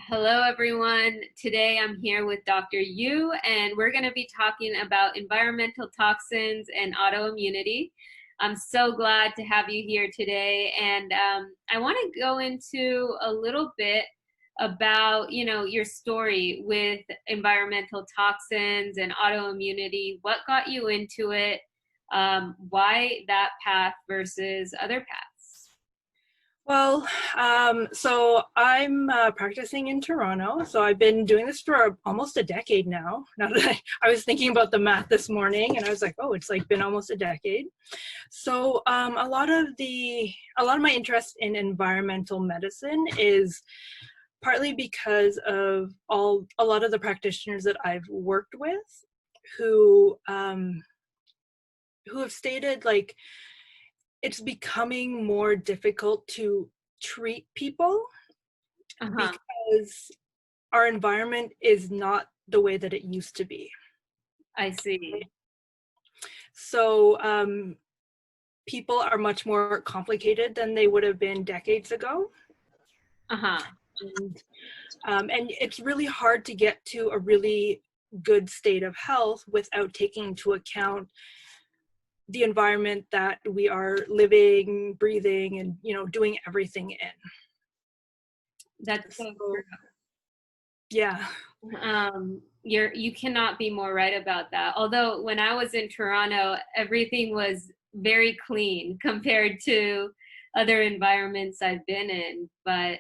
Hello, everyone. Today I'm here with Dr. Yu, and we're going to be talking about environmental toxins and autoimmunity. I'm so glad to have you here today, and I want to go into a little bit about, your story with environmental toxins and autoimmunity. What got you into it? Why that path versus other paths? Well, so I'm practicing in Toronto. So I've been doing this for almost a decade now. Now that I was thinking about the math this morning, and I was like, oh, it's like been almost a decade. So a lot of my interest in environmental medicine is partly because of a lot of the practitioners that I've worked with, who have stated like it's becoming more difficult to treat people Uh-huh. because our environment is not the way that it used to be. I see. So people are much more complicated than they would have been decades ago. Uh-huh. And it's really hard to get to a really good state of health without taking into account the environment that we are living, breathing, and doing everything in. That's so So, yeah. You cannot be more right about that. Although when I was in Toronto, everything was very clean compared to other environments I've been in. But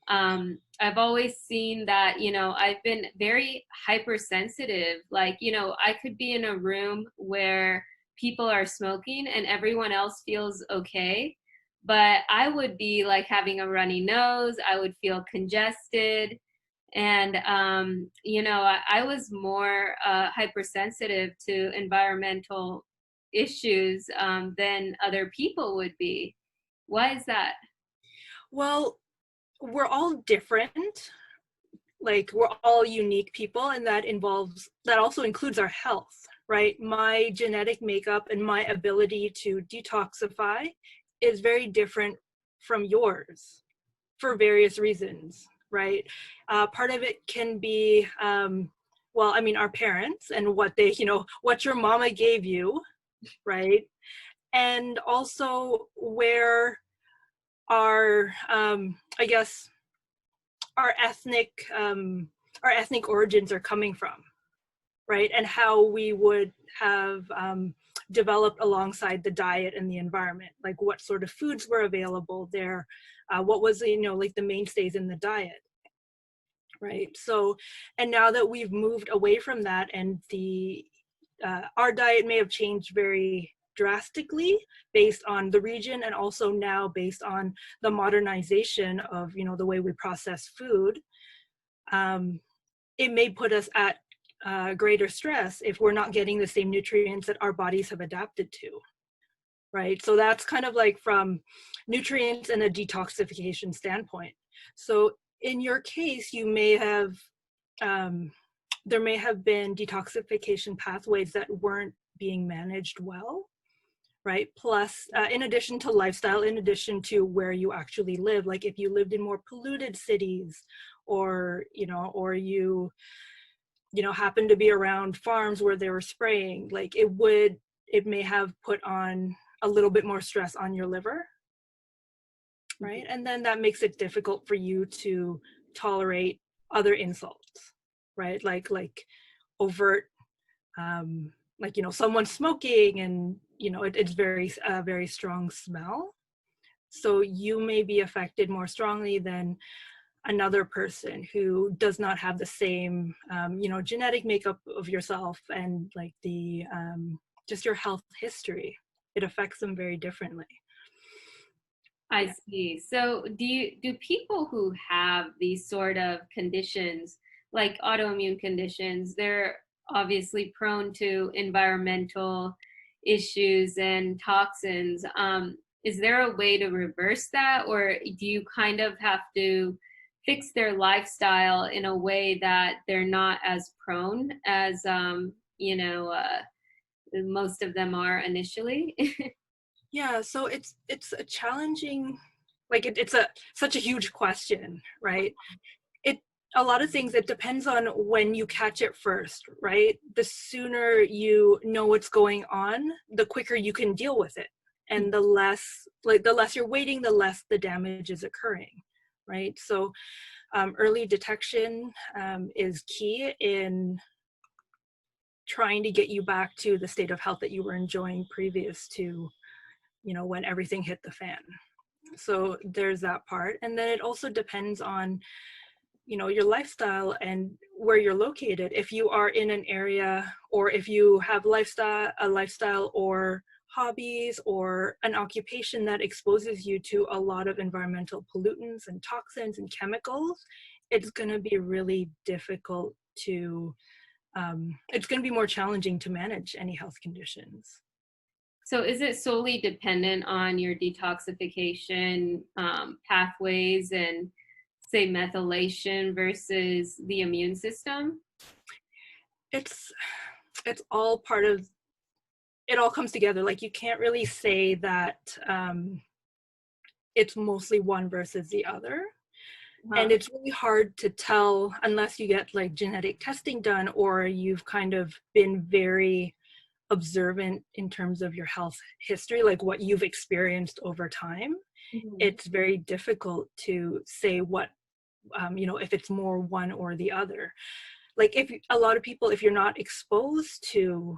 I've always seen that, I've been very hypersensitive. Like, I could be in a room where people are smoking and everyone else feels okay. But I would be like having a runny nose, I would feel congested. And, I was more hypersensitive to environmental issues than other people would be. Why is that? Well, we're all different. Like we're all unique people, and that also includes our health, right? My genetic makeup and my ability to detoxify is very different from yours for various reasons, right? Part of it can be, well, I mean, our parents and what your mama gave you, right? And also where our, I guess, our ethnic origins are coming from, right? And how we would have developed alongside the diet and the environment, like what sort of foods were available there, what was like the mainstays in the diet, right? So, and now that we've moved away from that, and our diet may have changed very drastically based on the region, and also now based on the modernization of the way we process food. It may put us at greater stress if we're not getting the same nutrients that our bodies have adapted to, right? So that's kind of like from nutrients and a detoxification standpoint. So in your case, you may have, there may have been detoxification pathways that weren't being managed well, right? Plus, in addition to lifestyle, in addition to where you actually live, like if you lived in more polluted cities, or you happen to be around farms where they were spraying, like it may have put on a little bit more stress on your liver, right? And then that makes it difficult for you to tolerate other insults, right? Like overt, like someone smoking, and it's very strong smell. So you may be affected more strongly than another person who does not have the same genetic makeup of yourself, and like the just your health history. It affects them very differently. I see. So do people who have these sort of conditions, like autoimmune conditions, they're obviously prone to environmental issues and toxins. Is there a way to reverse that, or do you kind of have to fix their lifestyle in a way that they're not as prone as most of them are initially? Yeah, so it's a challenging, like it's such a huge question, right? It a lot of things, it depends on when you catch it first, right? The sooner you know what's going on, the quicker you can deal with it. And the less you're waiting, the less the damage is occurring, right? So early detection is key in trying to get you back to the state of health that you were enjoying previous to, when everything hit the fan. So there's that part. And then it also depends on, your lifestyle and where you're located. If you are in an area, or if you have a lifestyle or hobbies or an occupation that exposes you to a lot of environmental pollutants and toxins and chemicals, it's going to be really difficult to, it's going to be more challenging to manage any health conditions. So is it solely dependent on your detoxification pathways and, say, methylation versus the immune system? It's all part of, it all comes together. Like, you can't really say that it's mostly one versus the other. And it's really hard to tell unless you get like genetic testing done, or you've kind of been very observant in terms of your health history, like what you've experienced over time. It's very difficult to say what, if it's more one or the other. Like, if a lot of people, if you're not exposed to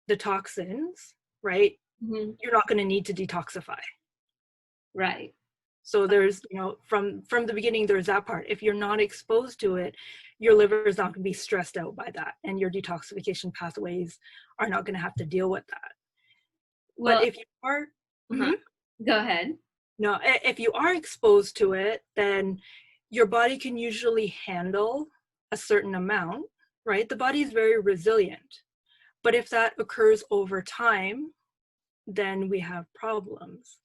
the toxins, right, you're not going to need to detoxify. Right. So there's, from the beginning, there's that part. If you're not exposed to it, your liver is not going to be stressed out by that, and your detoxification pathways are not going to have to deal with that. Well, but if you are, go ahead. No, if you are exposed to it, then your body can usually handle a certain amount, right? The body is very resilient. But if that occurs over time, then we have problems.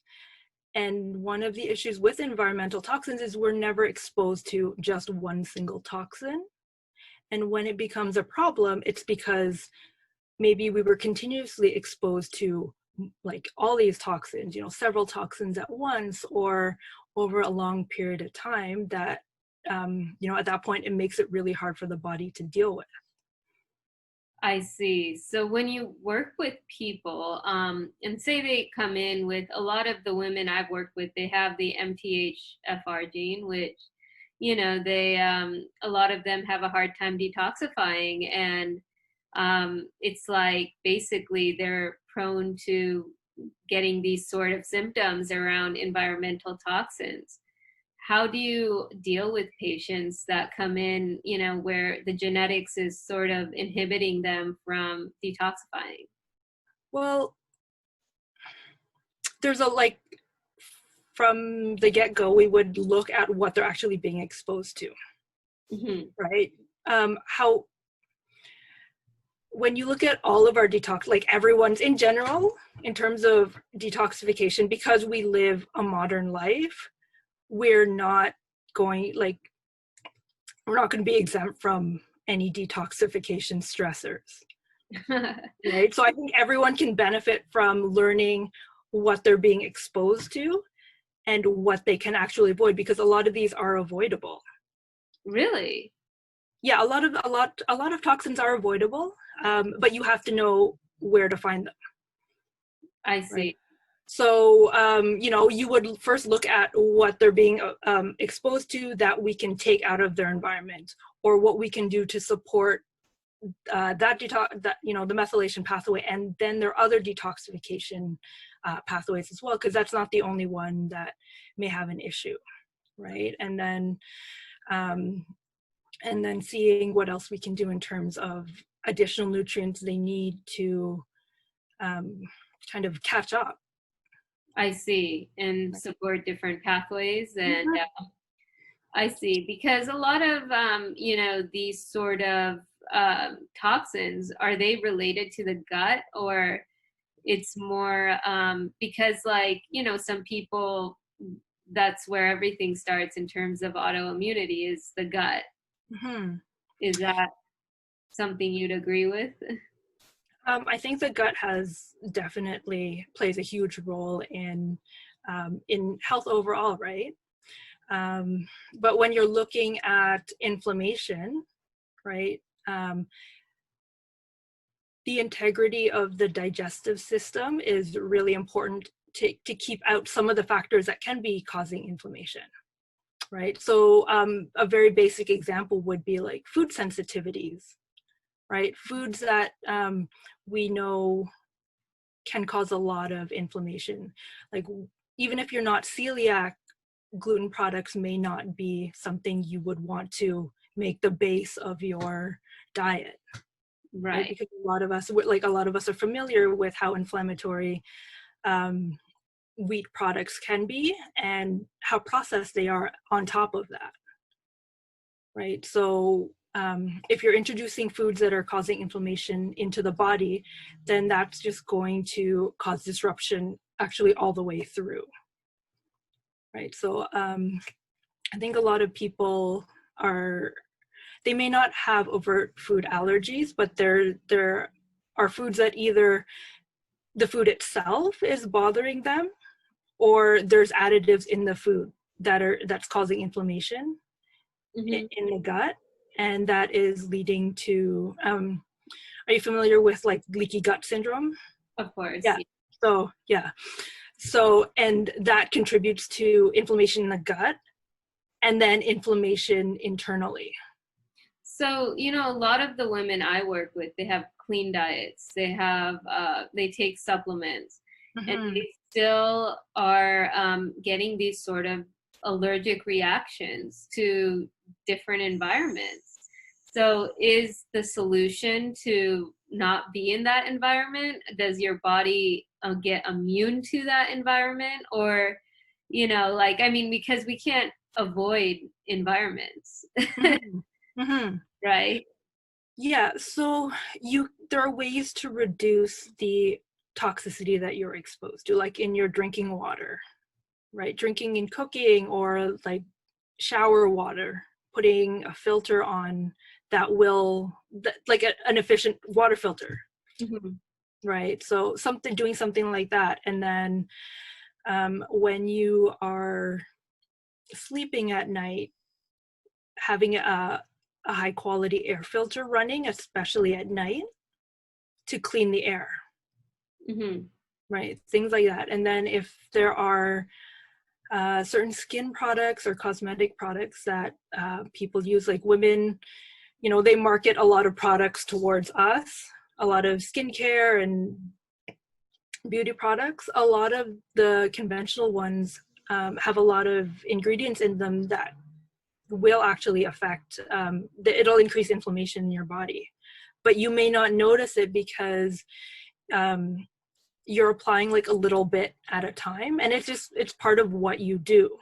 And one of the issues with environmental toxins is we're never exposed to just one single toxin. And when it becomes a problem, it's because maybe we were continuously exposed to like all these toxins, several toxins at once, or over a long period of time that, at that point, it makes it really hard for the body to deal with. I see. So when you work with people, and say they come in with, a lot of the women I've worked with, they have the MTHFR gene, which, they, a lot of them have a hard time detoxifying, and it's like basically they're prone to getting these sort of symptoms around environmental toxins. How do you deal with patients that come in, where the genetics is sort of inhibiting them from detoxifying? Well, there's from the get-go, we would look at what they're actually being exposed to, right? When you look at all of our detox, like everyone's in general, in terms of detoxification, because we live a modern life, we're not going to be exempt from any detoxification stressors. Right? So I think everyone can benefit from learning what they're being exposed to and what they can actually avoid, because a lot of these are avoidable. Really? Yeah, a lot of toxins are avoidable, but you have to know where to find them. I see. Right? So, you would first look at what they're being exposed to that we can take out of their environment, or what we can do to support the methylation pathway. And then there are other detoxification pathways as well, because that's not the only one that may have an issue, right? And then seeing what else we can do in terms of additional nutrients they need to kind of catch up. I see, and support different pathways. And I see, because a lot of, these sort of toxins, are they related to the gut, or it's more because, some people, that's where everything starts in terms of autoimmunity, is the gut. Is that something you'd agree with? I think the gut definitely plays a huge role in health overall, right? But when you're looking at inflammation, right, the integrity of the digestive system is really important to keep out some of the factors that can be causing inflammation, right? So a very basic example would be like food sensitivities, right? Foods that we know can cause a lot of inflammation. Like even if you're not celiac, gluten products may not be something you would want to make the base of your diet. Right? Because a lot of us are familiar with how inflammatory wheat products can be and how processed they are on top of that, right? So if you're introducing foods that are causing inflammation into the body, then that's just going to cause disruption actually all the way through, right? So I think a lot of people they may not have overt food allergies, but there are foods that either the food itself is bothering them, or there's additives in the food that's causing inflammation in the gut, and that is leading to. Are you familiar with like leaky gut syndrome? Of course. Yeah. So yeah. So and that contributes to inflammation in the gut, and then inflammation internally. So, you know, a lot of the women I work with, they have clean diets. They take supplements, and they still are getting these sort of allergic reactions to different environments. So is the solution to not be in that environment? Does your body get immune to that environment? Or, you know, like, I mean, because we can't avoid environments. Right? Yeah, so there are ways to reduce the toxicity that you're exposed to, like in your drinking water, right? Drinking and cooking, or like shower water, putting a filter on that like an efficient water filter, right? So doing something like that. And then when you are sleeping at night, having a high quality air filter running, especially at night, to clean the air, right? Things like that. And then if there are certain skin products or cosmetic products that people use, like women, you know, they market a lot of products towards us, a lot of skincare and beauty products. A lot of the conventional ones have a lot of ingredients in them that will actually affect, it'll increase inflammation in your body. But you may not notice it because you're applying like a little bit at a time, and it's part of what you do.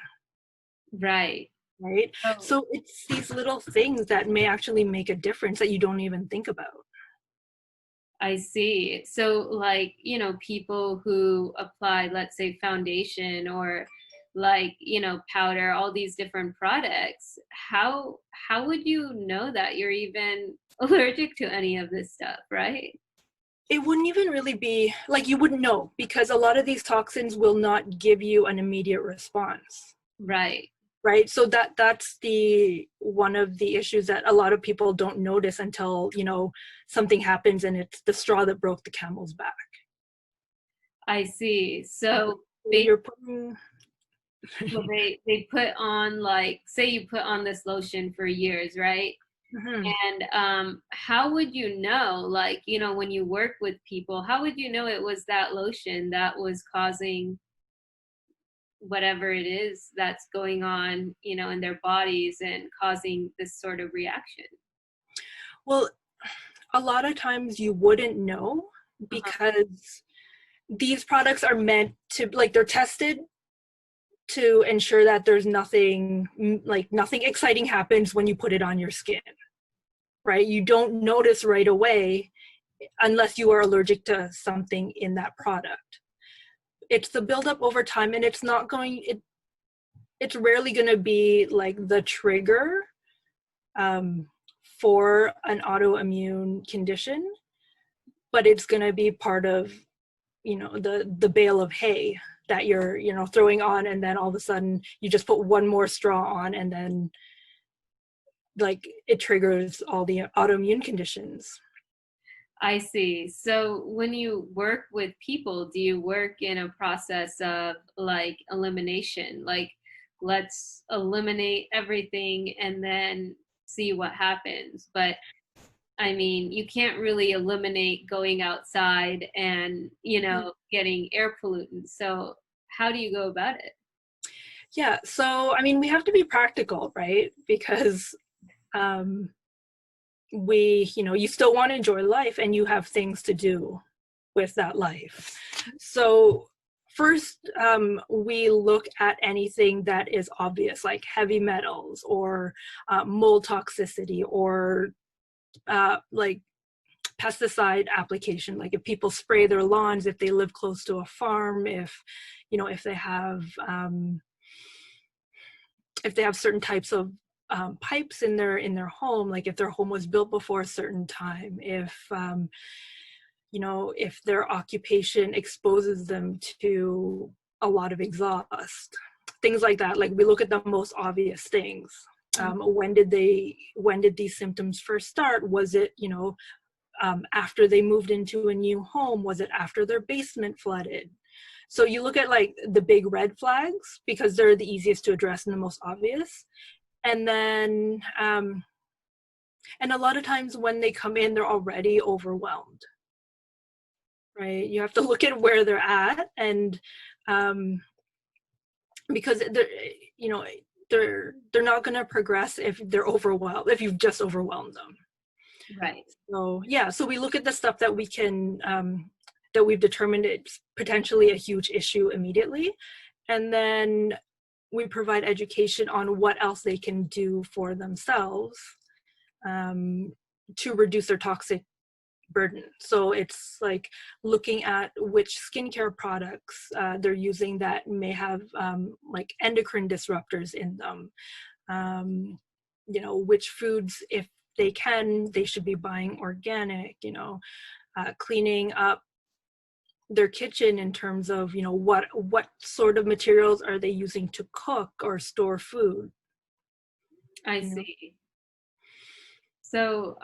Right. Oh. So it's these little things that may actually make a difference that you don't even think about. I see. So like, you know, people who apply, let's say, foundation or like, you know, powder, all these different products, how would you know that you're even allergic to any of this stuff, right? It wouldn't even really be like, you wouldn't know, because a lot of these toxins will not give you an immediate response. Right. So that's one of the issues that a lot of people don't notice until, you know, something happens and it's the straw that broke the camel's back. I see. So you're putting so they put on, like, say you put on this lotion for years, right? And how would you know, like, you know, when you work with people, how would you know it was that lotion that was causing whatever it is that's going on, you know, in their bodies and causing this sort of reaction? Well, a lot of times you wouldn't know, because these products are meant to, like, they're tested to ensure that there's nothing exciting happens when you put it on your skin, right? You don't notice right away unless you are allergic to something in that product. It's the buildup over time, and it's rarely going to be like the trigger for an autoimmune condition, but it's going to be part of, you know, the bale of hay that you're, you know, throwing on, and then all of a sudden you just put one more straw on, and then like it triggers all the autoimmune conditions. I see. So when you work with people, do you work in a process of like elimination? Like, let's eliminate everything and then see what happens. But I mean, you can't really eliminate going outside and, you know, getting air pollutants. So how do you go about it? Yeah, so I mean, we have to be practical, right? Because you know, you still want to enjoy life, and you have things to do with that life. So first, we look at anything that is obvious, like heavy metals or mold toxicity, or like pesticide application, like if people spray their lawns, if they live close to a farm, if, you know, if they have certain types of pipes in their home, like if their home was built before a certain time, if you know, if their occupation exposes them to a lot of exhaust, things like that. Like we look at the most obvious things. When did these symptoms first start? Was it, you know, after they moved into a new home? Was it after their basement flooded? So you look at like the big red flags, because they're the easiest to address and the most obvious. And then, and a lot of times when they come in, they're already overwhelmed, right? You have to look at where they're at, and because they're, you know, they're not going to progress if they're overwhelmed, if you've just overwhelmed them. Right. So yeah, so we look at the stuff that we can, that we've determined it's potentially a huge issue immediately, and then we provide education on what else they can do for themselves to reduce their toxic burden. So it's like looking at which skincare products they're using that may have like endocrine disruptors in them. You know, which foods, if they can, they should be buying organic, you know, cleaning up their kitchen in terms of, you know, what sort of materials are they using to cook or store food. I see. So,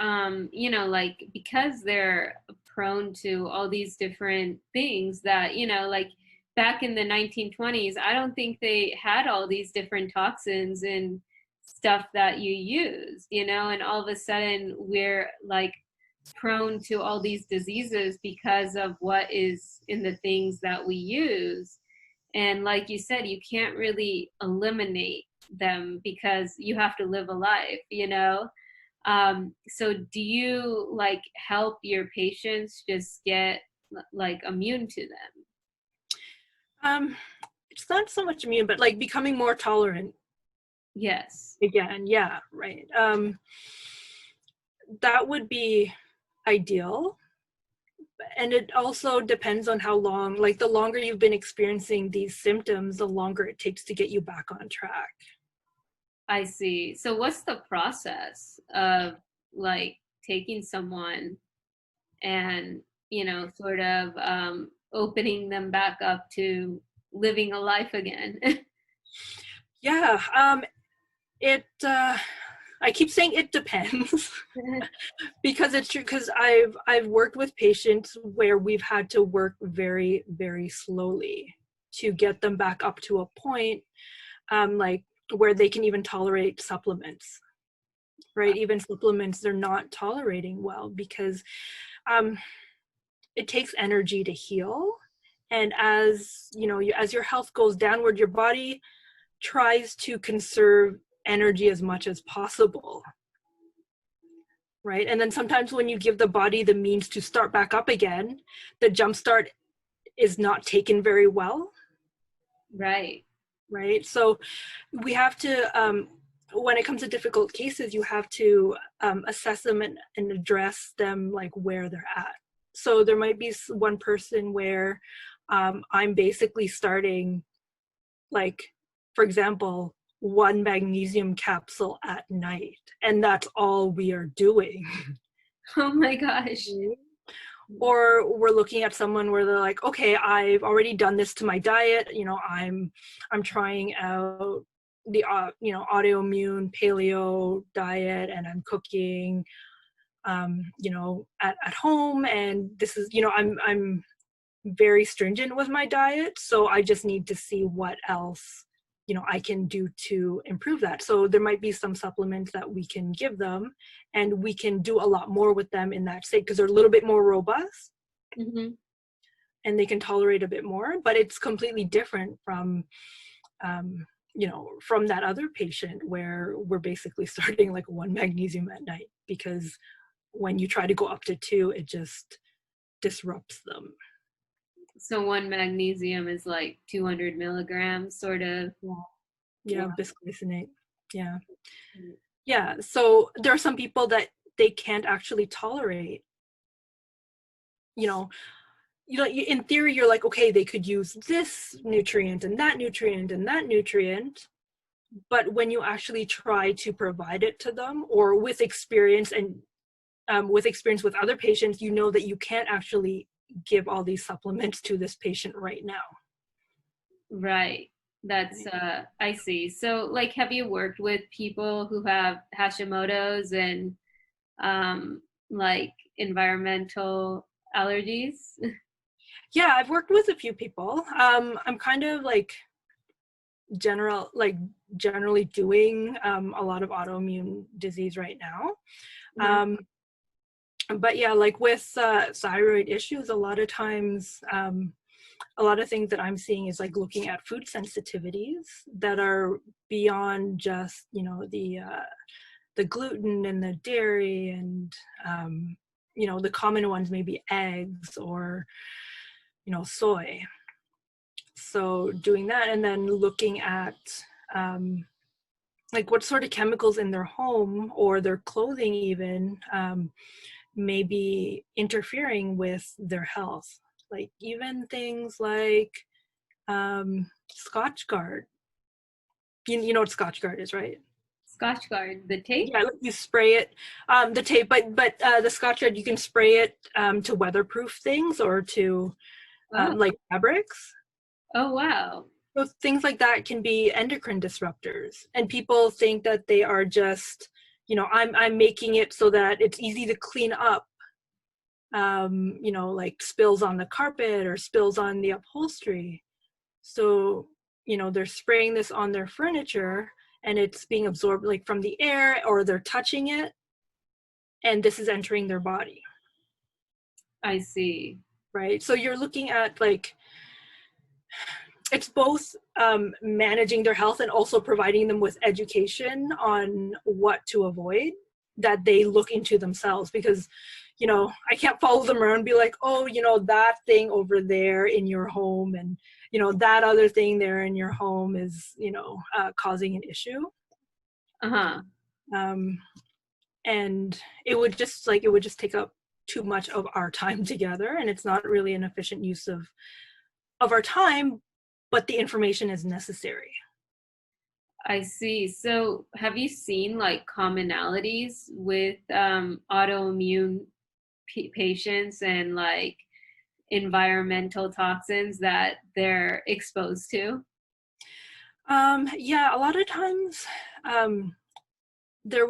you know, like because they're prone to all these different things that, you know, like back in the 1920s, I don't think they had all these different toxins and stuff that you use, you know, and all of a sudden we're like prone to all these diseases because of what is in the things that we use. And like you said, you can't really eliminate them because you have to live a life, you know? So do you like help your patients just get like immune to them? It's not so much immune, but like becoming more tolerant. Yes. Again, yeah, right. That would be ideal. And it also depends on how long, like the longer you've been experiencing these symptoms, the longer it takes to get you back on track. I see. So what's the process of like taking someone and, you know, sort of opening them back up to living a life again? Yeah, I keep saying it depends because it's true, because I've worked with patients where we've had to work very, very slowly to get them back up to a point like where they can even tolerate supplements, right? Even supplements they're not tolerating well because it takes energy to heal. And as you know, as your health goes downward, your body tries to conserve energy as much as possible, right? And then sometimes when you give the body the means to start back up again, the jump start is not taken very well. Right. So we have to, when it comes to difficult cases, you have to assess them and address them like where they're at. So there might be one person where I'm basically starting, like, for example, one magnesium capsule at night, and that's all we are doing. Oh my gosh. Or we're looking at someone where they're like, okay, I've already done this to my diet. I'm trying out the autoimmune paleo diet, and I'm cooking at home, and this is I'm very stringent with my diet, so I just need to see what else I can do to improve that. So there might be some supplements that we can give them, and we can do a lot more with them in that state because they're a little bit more robust, Mm-hmm. and they can tolerate a bit more. But it's completely different from from that other patient where we're basically starting like 1 magnesium at night, because when you try to go up to 2, it just disrupts them. So 1 magnesium is like 200 milligrams, sort of. Yeah, Wow. bisglycinate. Yeah, so there are some people that they can't actually tolerate, in theory you're like, okay, they could use this nutrient and that nutrient and that nutrient, but when you actually try to provide it to them, or with experience and with experience with other patients, that you can't actually give all these supplements to this patient right now. Right. That's I see. So like, have you worked with people who have Hashimoto's and like environmental allergies? Yeah, I've worked with a few people. I'm kind of like generally doing a lot of autoimmune disease right now. Uh-huh. But yeah, like with thyroid issues, a lot of times, a lot of things that I'm seeing is like looking at food sensitivities that are beyond just, the gluten and the dairy and, the common ones may be eggs or, soy. So doing that, and then looking at like what sort of chemicals in their home or their clothing even may be interfering with their health. Like even things like Scotch Guard. You know what Scotch Guard is, right? Scotch Guard, the tape? Yeah, like you spray it, the tape, but the Scotch Guard, you can spray it to weatherproof things or to Oh, like fabrics. oh wow. So things like that can be endocrine disruptors, and people think that they are just, I'm making it so that it's easy to clean up, like spills on the carpet or spills on the upholstery. So, they're spraying this on their furniture, and it's being absorbed like from the air, or they're touching it, and this is entering their body, I see. right? So you're looking at like, it's both managing their health and also providing them with education on what to avoid, that they look into themselves. Because I can't follow them around and be like, oh, that thing over there in your home, and that other thing there in your home is causing an issue. Uh-huh. um, and it would just take up too much of our time together, and it's not really an efficient use of our time, but the information is necessary. I see. So have you seen like commonalities with autoimmune patients and like environmental toxins that they're exposed to? Yeah, a lot of times there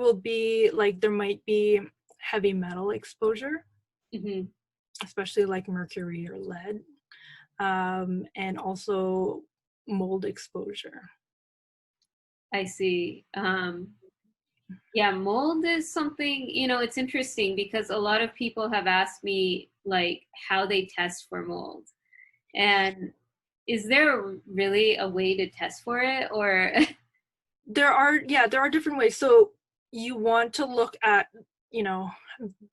might be heavy metal exposure, Hmm. especially like mercury or lead, and also mold exposure. I see. Yeah, mold is something, it's interesting because a lot of people have asked me like how they test for mold. And is there really a way to test for it or There are different ways. So you want to look at, you know,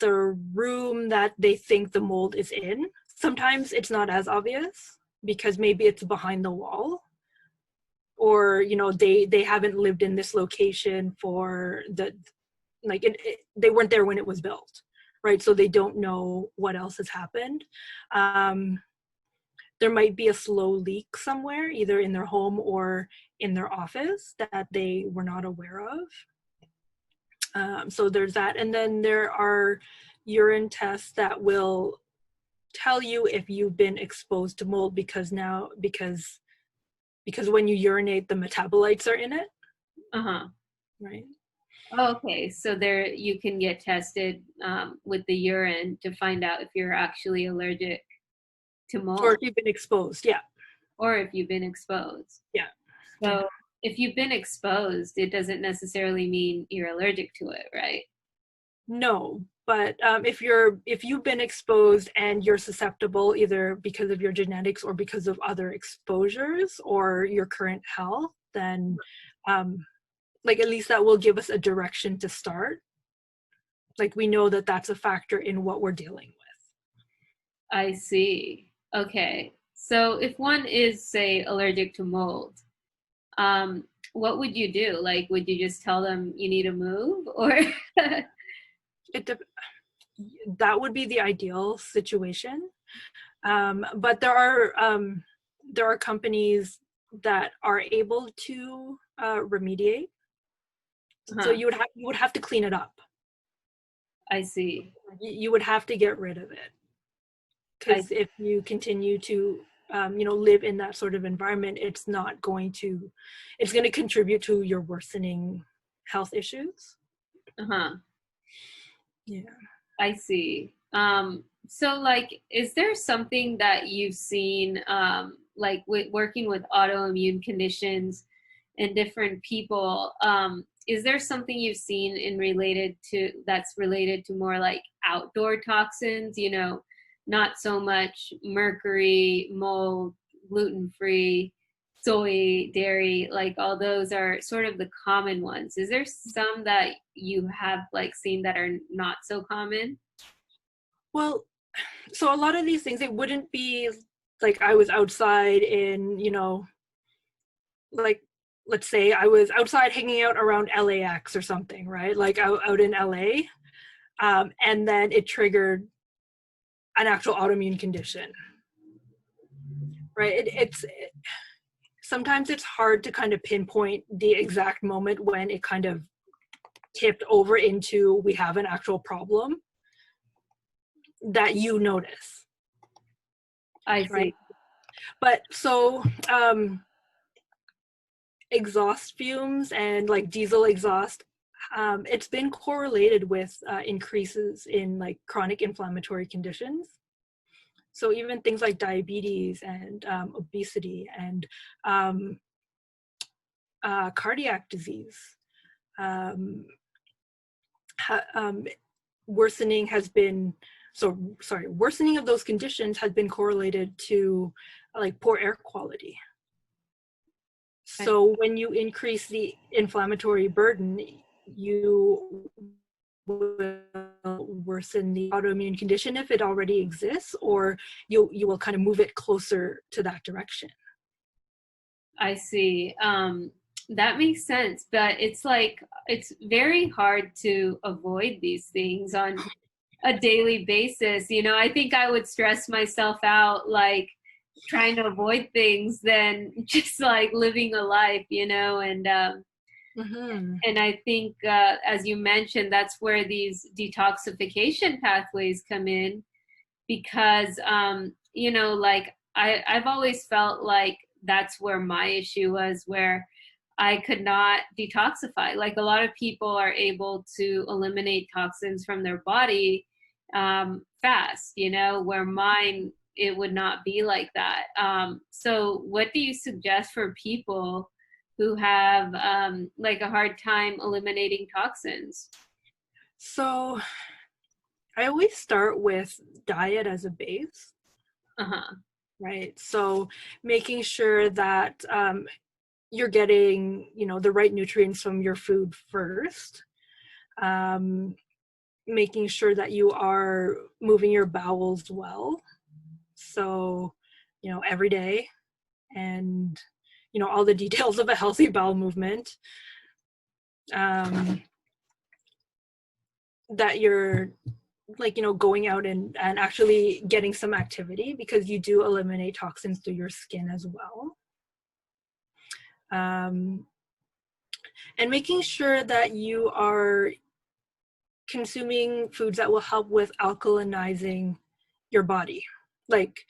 the room that they think the mold is in. Sometimes it's not as obvious because maybe it's behind the wall, or they haven't lived in this location for they weren't there when it was built, right? So they don't know what else has happened. There might be a slow leak somewhere, either in their home or in their office, that they were not aware of. So there's that. And then there are urine tests that will tell you if you've been exposed to mold because when you urinate, the metabolites are in it, Uh-huh. right? Okay, so there you can get tested with the urine to find out if you're actually allergic to Or mold if you've been exposed, yeah, or if you've been exposed. yeah, yeah. So if you've been exposed, it doesn't necessarily mean you're allergic to it, right? No, but if you've been exposed and you're susceptible either because of your genetics or because of other exposures or your current health, then like at least that will give us a direction to start. Like we know that that's a factor in what we're dealing with. I see. Okay. So if one is, say, allergic to mold, what would you do? Like, would you just tell them you need to move, or? It de- that would be the ideal situation, but there are companies that are able to remediate. So Huh, you would have to clean it up. I see. You would have to get rid of it, I because if you continue to live in that sort of environment, it's going to contribute to your worsening health issues. uh-huh. Yeah. I see. So like, is there something that you've seen, like with working with autoimmune conditions and different people? Is there something you've seen that's related to more like outdoor toxins? Not so much mercury, mold, gluten-free, soy, dairy, like all those are sort of the common ones. Is there some that you have like seen that are not so common? Well, so a lot of these things, it wouldn't be like I was outside in, like let's say I was outside hanging out around LAX or something, right? Like out in LA, and then it triggered an actual autoimmune condition, right? Sometimes it's hard to kind of pinpoint the exact moment when it kind of tipped over into we have an actual problem that you notice, I see. right? But so exhaust fumes and like diesel exhaust, it's been correlated with increases in like chronic inflammatory conditions. So even things like diabetes and obesity and cardiac disease, um, worsening has been worsening of those conditions has been correlated to like poor air quality. So when you increase the inflammatory burden, you will worsen the autoimmune condition if it already exists, or you will kind of move it closer to that direction. I see. That makes sense, but it's like it's very hard to avoid these things on a daily basis. I think I would stress myself out like trying to avoid things than just like living a life, Mm-hmm. and I think as you mentioned, that's where these detoxification pathways come in because like I've always felt like that's where my issue was, where I could not detoxify. Like a lot of people are able to eliminate toxins from their body fast, where mine, it would not be like that. So what do you suggest for people who have like a hard time eliminating toxins? So I always start with diet as a base, Uh-huh. right? So making sure that you're getting, the right nutrients from your food first. Making sure that you are moving your bowels well. So, every day, and, all the details of a healthy bowel movement. That you're like, going out and actually getting some activity, because you do eliminate toxins through your skin as well. And making sure that you are consuming foods that will help with alkalinizing your body, like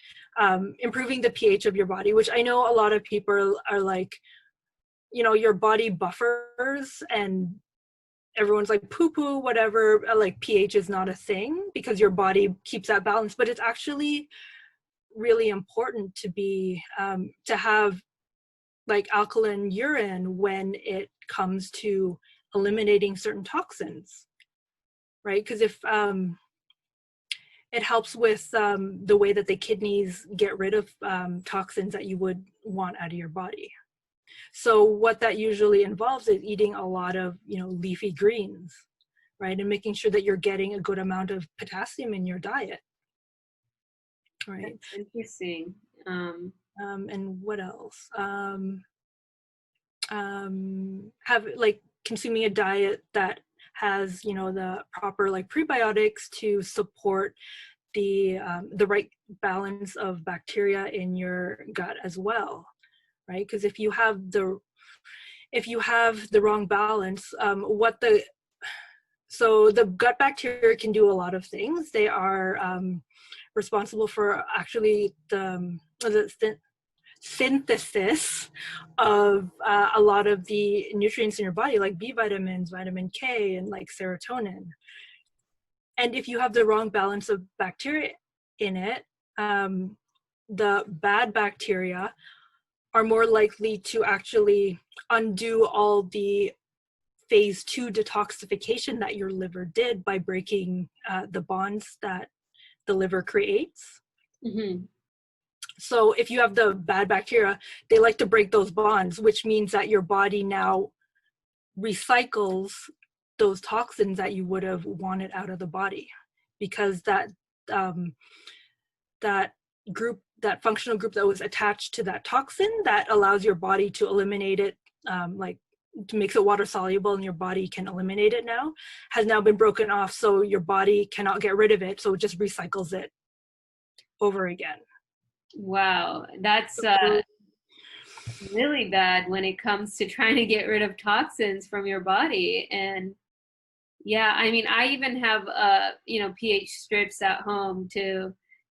improving the pH of your body, which I know a lot of people are like, you know, your body buffers, and everyone's like poo poo, whatever, like pH is not a thing because your body keeps that balance. But it's actually really important to be to have like alkaline urine when it comes to eliminating certain toxins, right? Because if it helps with the way that the kidneys get rid of toxins that you would want out of your body. So what that usually involves is eating a lot of, you know, leafy greens, right? And making sure that you're getting a good amount of potassium in your diet, right? That's interesting. And what else? Have like consuming a diet that has, you know, the proper like prebiotics to support the right balance of bacteria in your gut as well, right? Because if you have the wrong balance, so the gut bacteria can do a lot of things. They are responsible for actually the synthesis of a lot of the nutrients in your body, like B vitamins, vitamin K, and like serotonin. And if you have the wrong balance of bacteria in it, the bad bacteria are more likely to actually undo all the phase 2 detoxification that your liver did by breaking the bonds that the liver creates. Mm-hmm. So if you have the bad bacteria, they like to break those bonds, which means that your body now recycles those toxins that you would have wanted out of the body, because that functional group that was attached to that toxin that allows your body to eliminate it, like makes it water soluble and your body can eliminate it now, has now been broken off, so your body cannot get rid of it, so it just recycles it over again. Wow, that's really bad when it comes to trying to get rid of toxins from your body. And yeah, I mean, I even have pH strips at home to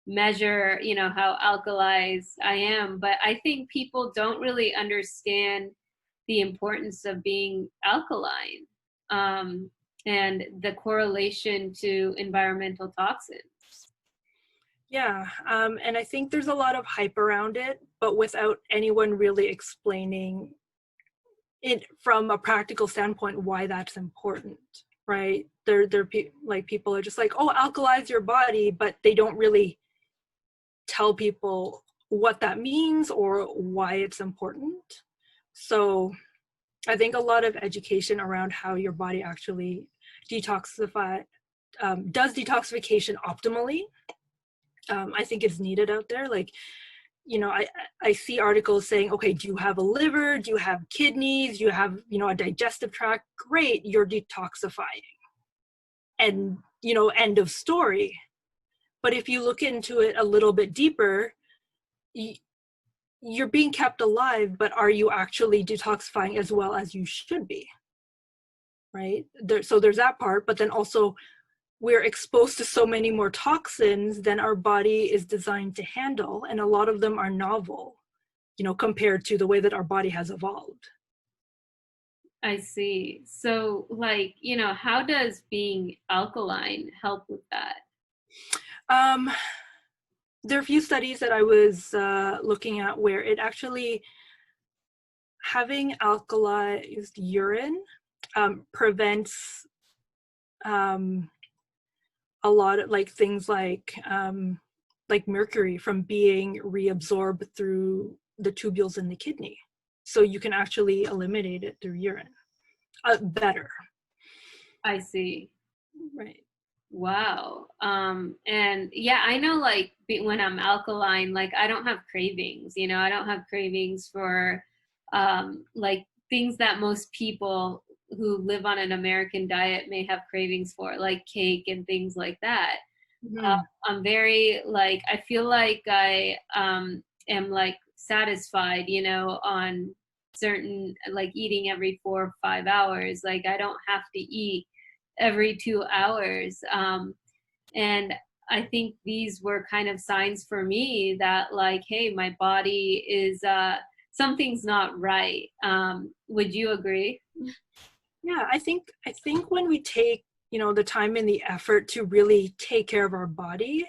measure, you know, how alkalized I am. But I think people don't really understand the importance of being alkaline, and the correlation to environmental toxins. Yeah, and I think there's a lot of hype around it, but without anyone really explaining it from a practical standpoint why that's important, right? People are just like, oh, alkalize your body, but they don't really tell people what that means or why it's important. So I think a lot of education around how your body actually does detoxification optimally, I think is needed out there. Like, you know, I see articles saying, okay, do you have a liver? Do you have kidneys? Do you have, you know, a digestive tract? Great, you're detoxifying. And, you know, end of story. But if you look into it a little bit deeper, you're being kept alive, but are you actually detoxifying as well as you should be? Right? So there's that part, but then also we're exposed to so many more toxins than our body is designed to handle, and a lot of them are novel, you know, compared to the way that our body has evolved. I see. So, like, you know, how does being alkaline help with that? There are a few studies that I was looking at where it actually, having alkalized urine prevents a lot of like things like mercury from being reabsorbed through the tubules in the kidney. So you can actually eliminate it through urine better. I see. Right. Wow. And yeah, I know, like, when I'm alkaline, like, I don't have cravings, you know, I don't have cravings for like things that most people who live on an American diet may have cravings for, like cake and things like that. Mm-hmm. I'm very, like, I feel like I am like satisfied, you know, on certain, like, eating every 4 or 5 hours. Like, I don't have to eat every 2 hours. And I think these were kind of signs for me that like, hey, my body is, something's not right. Would you agree? Yeah, I think when we take, the time and the effort to really take care of our body,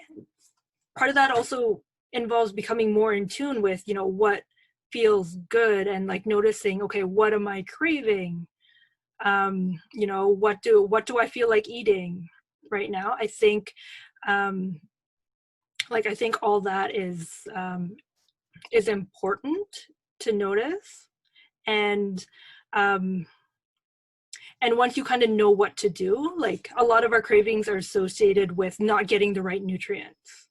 part of that also involves becoming more in tune with, what feels good, and like noticing, okay, what am I craving? What do I feel like eating right now? I think, I think all that is important to notice. And um, and once you kind of know what to do, like a lot of our cravings are associated with not getting the right nutrients.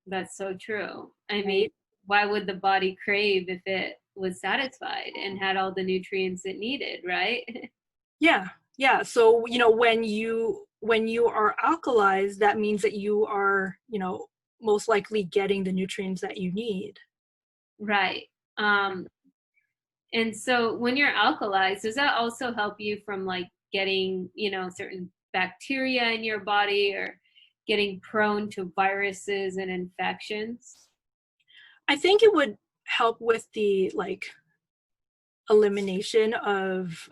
That's so true. I mean, Right? why would the body crave if it was satisfied and had all the nutrients it needed, right? Yeah, yeah. So when you are alkalized, that means that you are, most likely getting the nutrients that you need. Right. And so when you're alkalized, does that also help you from like getting, certain bacteria in your body or getting prone to viruses and infections? I think it would help with the elimination of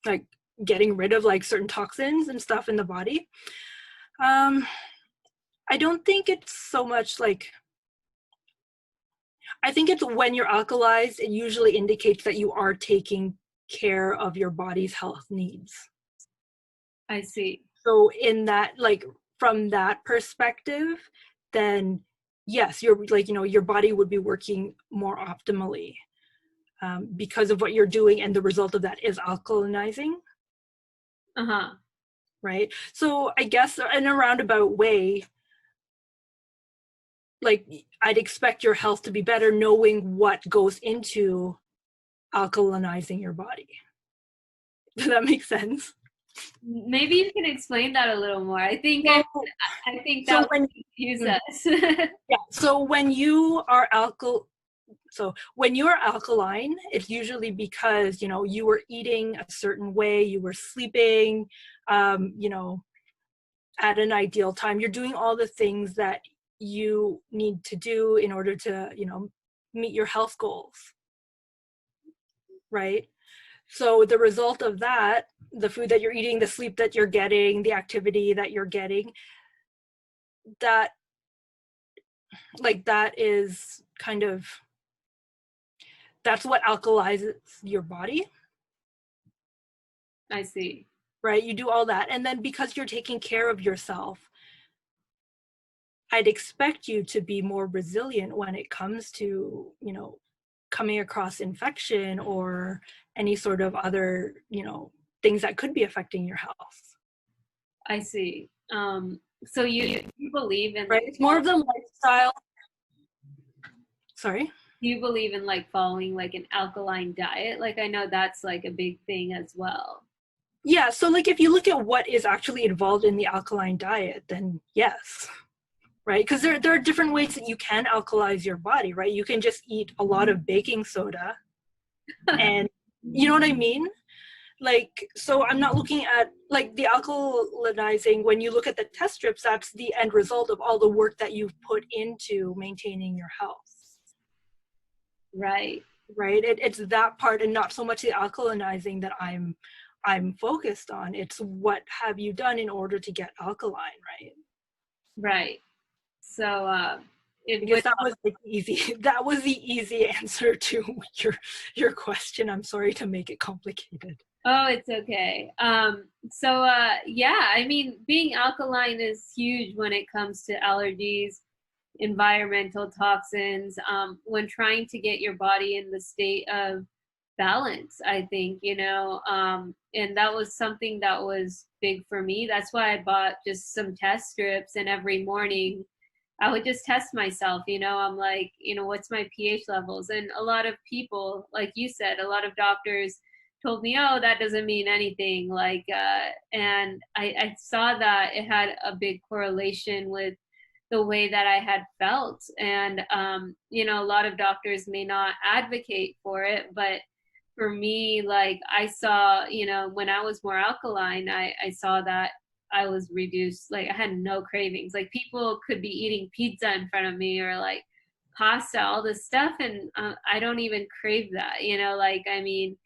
like getting rid of like certain toxins and stuff in the body. Um, I don't think it's so much like, I think it's when you're alkalized, it usually indicates that you are taking care of your body's health needs. I see. So in that, like from that perspective, then yes, you're like, your body would be working more optimally because of what you're doing, and the result of that is alkalinizing. Uh-huh. Right? So I guess in a roundabout way, like I'd expect your health to be better knowing what goes into alkalinizing your body. Does that make sense? Maybe you can explain that a little more. So, I think that so would when confuse mm, us. yeah, so when you are alkaline, it's usually because you were eating a certain way, you were sleeping, um, you know, at an ideal time. You're doing all the things that you need to do in order to, meet your health goals, right? So the result of that, the food that you're eating, the sleep that you're getting, the activity that you're getting, that that is kind of, that's what alkalizes your body, I see. right? You do all that, and then because you're taking care of yourself, I'd expect you to be more resilient when it comes to, coming across infection or any sort of other, things that could be affecting your health. I see. So you believe in Right? like It's more of the lifestyle. Sorry? do you believe in like following like an alkaline diet? Like I know that's like a big thing as well. Yeah, so like if you look at what is actually involved in the alkaline diet, then yes, right? Because there are different ways that you can alkalize your body, right? You can just eat a lot of baking soda, and you know what I mean? Like, so I'm not looking at like the alkalinizing. When you look at the test strips, that's the end result of all the work that you've put into maintaining your health. Right. Right? It's that part, and not so much the alkalinizing that I'm focused on. It's what have you done in order to get alkaline, right? Right. So it I would guess that was the easy that was the easy answer to your question. I'm sorry to make it complicated. oh, it's okay. So yeah, I mean being alkaline is huge when it comes to allergies, environmental toxins, when trying to get your body in the state of balance, I think, and that was something that was big for me. That's why I bought just some test strips, and every morning I would just test myself, I'm like, what's my pH levels? And a lot of people, like you said, a lot of doctors told me, oh, that doesn't mean anything. And I saw that it had a big correlation with the way that I had felt. And, a lot of doctors may not advocate for it, but for me, like I saw, when I was more alkaline, I saw that I was reduced. Like I had no cravings. Like people could be eating pizza in front of me or like pasta, all this stuff, and I don't even crave that. You know, like I mean,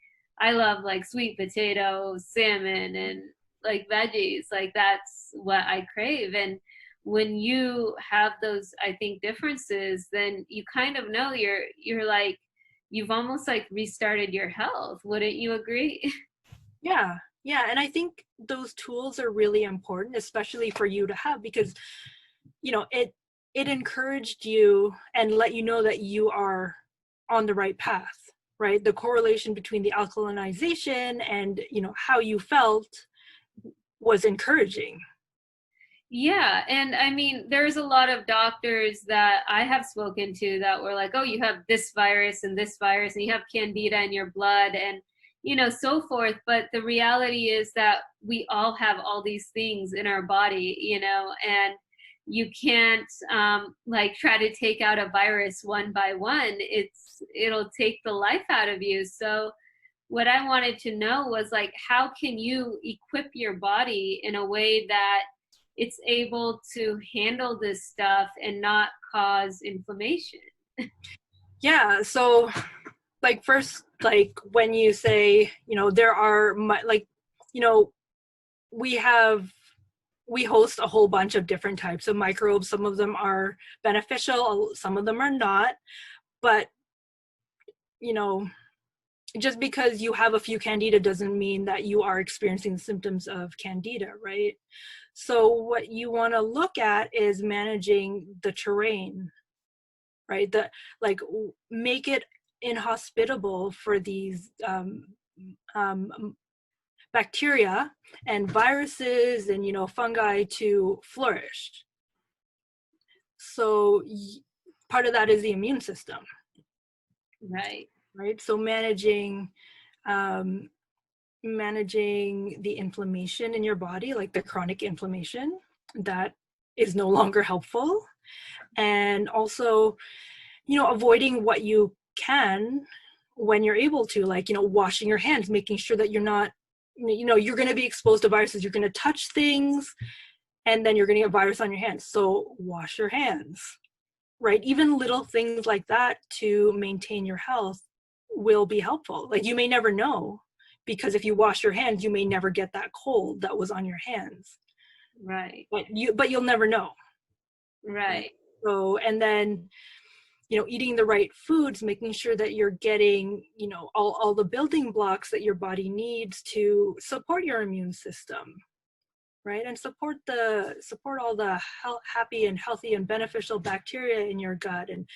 I love like sweet potatoes, salmon, and like veggies. Like that's what I crave. And when you have those, I think, differences, then you kind of know you're like you've almost like restarted your health. Wouldn't you agree? Yeah, yeah, and I think those tools are really important, especially for you to have, because it encouraged you and let you know that you are on the right path, right? The correlation between the alkalinization and how you felt was encouraging. Yeah, and I mean, there's a lot of doctors that I have spoken to that were like, "Oh, you have this virus and this virus, and you have candida in your blood, and so forth." But the reality is that we all have all these things in our body, and you can't like try to take out a virus one by one. It'll take the life out of you. So what I wanted to know was like, how can you equip your body in a way that it's able to handle this stuff and not cause inflammation? Yeah, so like first, like when you say, there are like, we host a whole bunch of different types of microbes. Some of them are beneficial, some of them are not. But just because you have a few candida doesn't mean that you are experiencing the symptoms of candida, right? So what you want to look at is managing the terrain, right? Make it inhospitable for these bacteria and viruses and fungi to flourish. So part of that is the immune system, Right. So managing the inflammation in your body, like the chronic inflammation that is no longer helpful, and also avoiding what you can when you're able to, like washing your hands, making sure that you're not you're going to be exposed to viruses. You're going to touch things and then you're going to get virus on your hands, so wash your hands, right? Even little things like that to maintain your health will be helpful. Like you may never know, because if you wash your hands, you may never get that cold that was on your hands. Right. But you'll never know. Right. So, and then, eating the right foods, making sure that you're getting, all the building blocks that your body needs to support your immune system, right? And support all the happy and healthy and beneficial bacteria in your gut, and,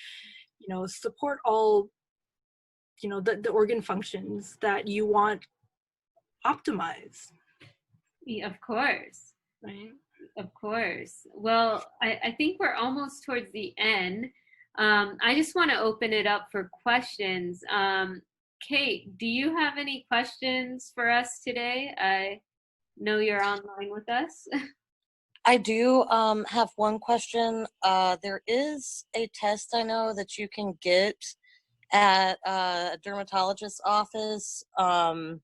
support all, the organ functions that you want optimized. Yeah, of course. Right. Of course. Well, I think we're almost towards the end. I just want to open it up for questions. Kate, do you have any questions for us today? I know you're online with us. I do have one question. There is a test I know that you can get at a dermatologist's office. I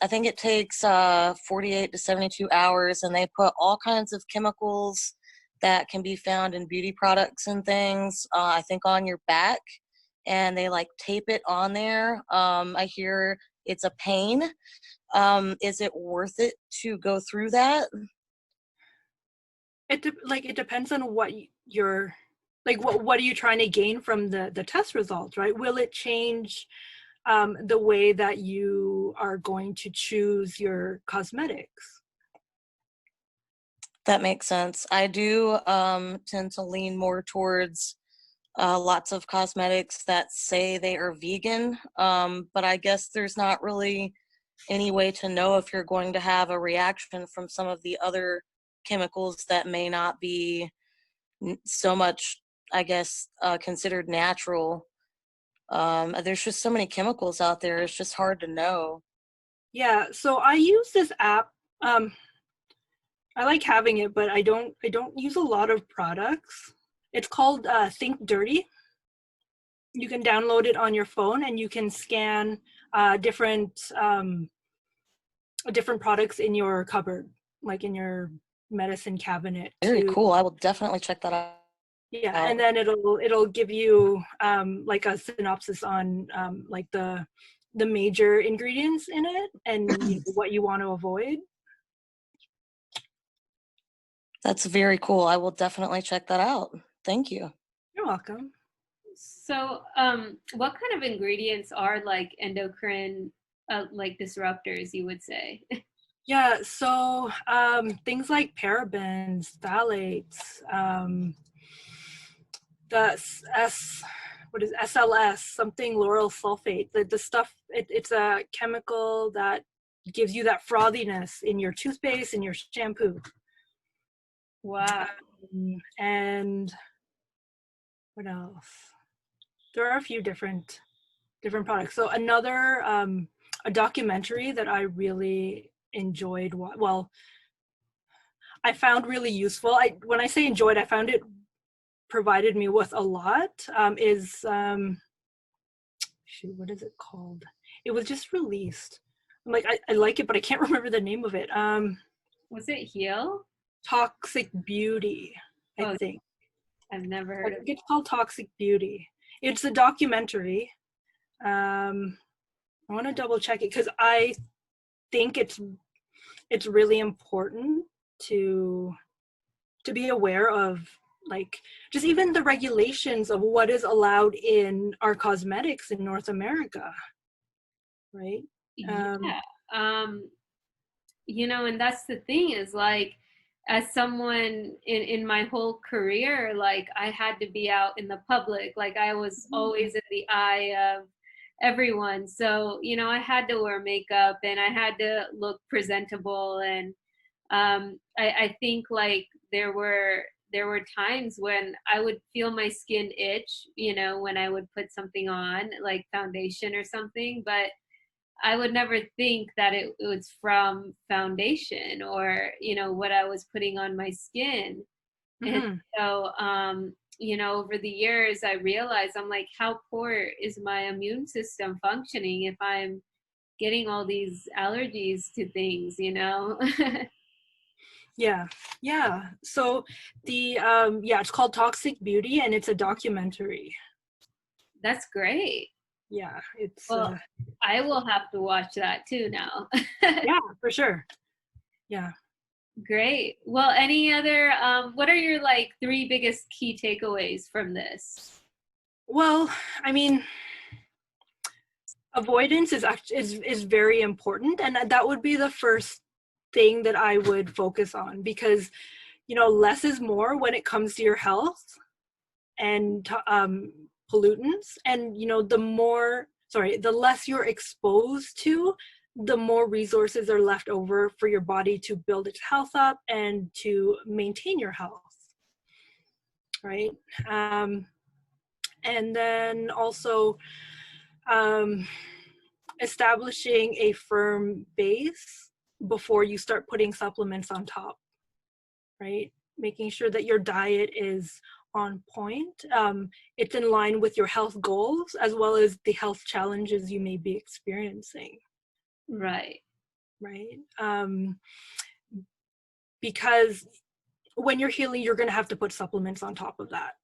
think it takes 48 to 72 hours, and they put all kinds of chemicals that can be found in beauty products and things, I think on your back, and they like tape it on there. I hear it's a pain. Is it worth it to go through that? It depends on what you're like. What are you trying to gain from the test results, right? Will it change the way that you are going to choose your cosmetics? That makes sense. I do tend to lean more towards lots of cosmetics that say they are vegan, but I guess there's not really any way to know if you're going to have a reaction from some of the other chemicals that may not be so much, I guess, considered natural. There's just so many chemicals out there. It's just hard to know. Yeah, so I use this app. I like having it, but I don't use a lot of products. It's called Think Dirty. You can download it on your phone, and you can scan different products in your cupboard. like in your medicine cabinet. Very cool. I will definitely check that out. Yeah, and then it'll give you like a synopsis on like the major ingredients in it and what you want to avoid. That's very cool. I will definitely check that out. Thank you. You're welcome. So, what kind of ingredients are like endocrine, like disruptors, you would say? Yeah, so things like parabens, phthalates, what is SLS, something lauryl sulfate. The stuff, it's a chemical that gives you that frothiness in your toothpaste and your shampoo. Wow. And what else? There are a few different products. So another a documentary that I really enjoyed, well, I found really useful. When I say enjoyed, I found it provided me with a lot. Is shoot, what is it called? It was just released. I'm like, I like it, but I can't remember the name of it. Was it Heal? Toxic Beauty, I think. I've never heard of it. It's called Toxic Beauty. It's a documentary. I want to double check it because I think it's really important to be aware of, like, just even the regulations of what is allowed in our cosmetics in North America, right? Yeah. You know, and that's the thing is, like, as someone in my whole career, like, I had to be out in the public. Like, I was always in the eye of everyone. So, you know, I had to wear makeup and I had to look presentable. And I think, like, there were times when I would feel my skin itch, you know, when I would put something on, like foundation or something, but I would never think that it was from foundation or, you know, what I was putting on my skin. And so, you know, over the years, I realized, I'm like, how poor is my immune system functioning if I'm getting all these allergies to things, you know? Yeah. So it's called Toxic Beauty, and it's a documentary. That's great. Yeah, it's well, I will have to watch that too now. yeah, for sure. Yeah. Great. Well, any other what are your like 3 biggest key takeaways from this? Well, I mean, avoidance is very important, and that would be the first thing that I would focus on, because, you know, less is more when it comes to your health and pollutants. And, you know, the less you're exposed to, the more resources are left over for your body to build its health up and to maintain your health, right? And then also establishing a firm base before you start putting supplements on top, right? Making sure that your diet is on point. It's in line with your health goals as well as the health challenges you may be experiencing. Right. Because when you're healing, you're going to have to put supplements on top of that,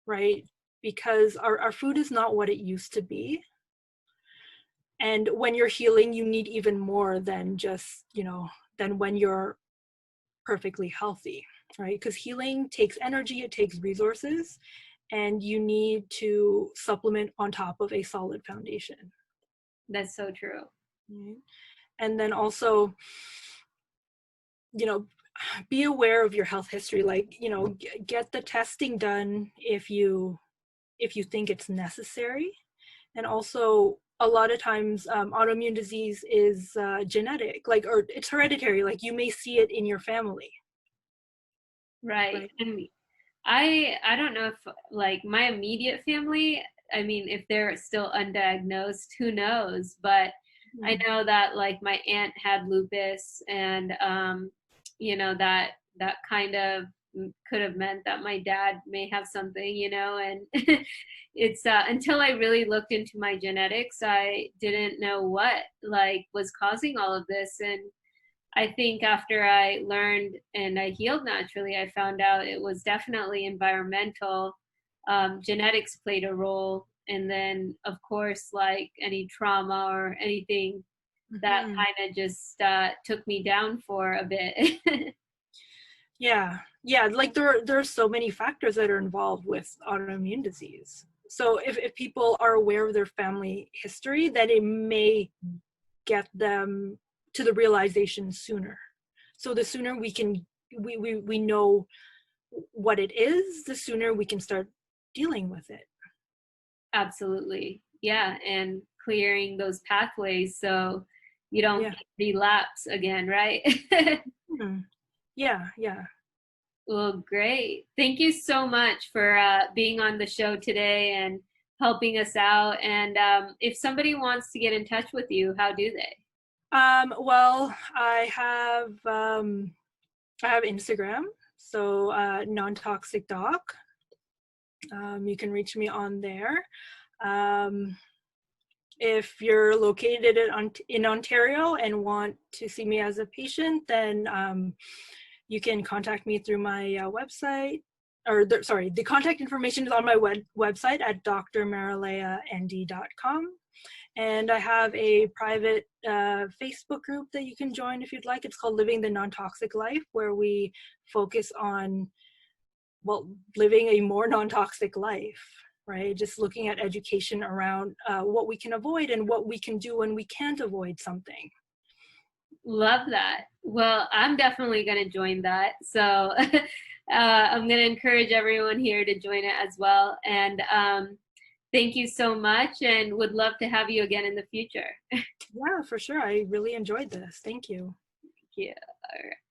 right? Because our food is not what it used to be. And when you're healing, you need even more than just, you know, than when you're perfectly healthy, right? Because healing takes energy, it takes resources, and you need to supplement on top of a solid foundation. That's so true. Right? And then also, you know, be aware of your health history. Like, you know, get the testing done if you think it's necessary. And also, a lot of times autoimmune disease is genetic, like, or it's hereditary. Like, you may see it in your family. Right. And I don't know if, like, my immediate family, I mean, if they're still undiagnosed, who knows? But I know that, like, my aunt had lupus, and you know, that kind of could have meant that my dad may have something, you know. And it's until I really looked into my genetics, I didn't know what, like, was causing all of this. And I think after I learned and I healed naturally, I found out it was definitely environmental. Genetics played a role. And then, of course, like any trauma or anything that Mhm. kind of just took me down for a bit. Yeah, yeah, like there are so many factors that are involved with autoimmune disease. So if people are aware of their family history, then it may get them to the realization sooner. So the sooner we know what it is, the sooner we can start dealing with it. Absolutely. Yeah. And clearing those pathways so you don't Yeah. relapse again, right? Mhm. Yeah, yeah. Well, great. Thank you so much for being on the show today and helping us out. And if somebody wants to get in touch with you, how do they? Well, I have Instagram, so non-toxic doc. You can reach me on there. Um, if you're located in Ontario and want to see me as a patient, then you can contact me through my website. Sorry, the contact information is on my website at drmarileand.com. And I have a private Facebook group that you can join if you'd like. It's called Living the Non-Toxic Life, where we focus on, well, living a more non-toxic life, right? Just looking at education around what we can avoid and what we can do when we can't avoid something. Love that. Well, I'm definitely going to join that. So I'm going to encourage everyone here to join it as well. And thank you so much and would love to have you again in the future. Yeah, for sure. I really enjoyed this. Thank you. Yeah. All right.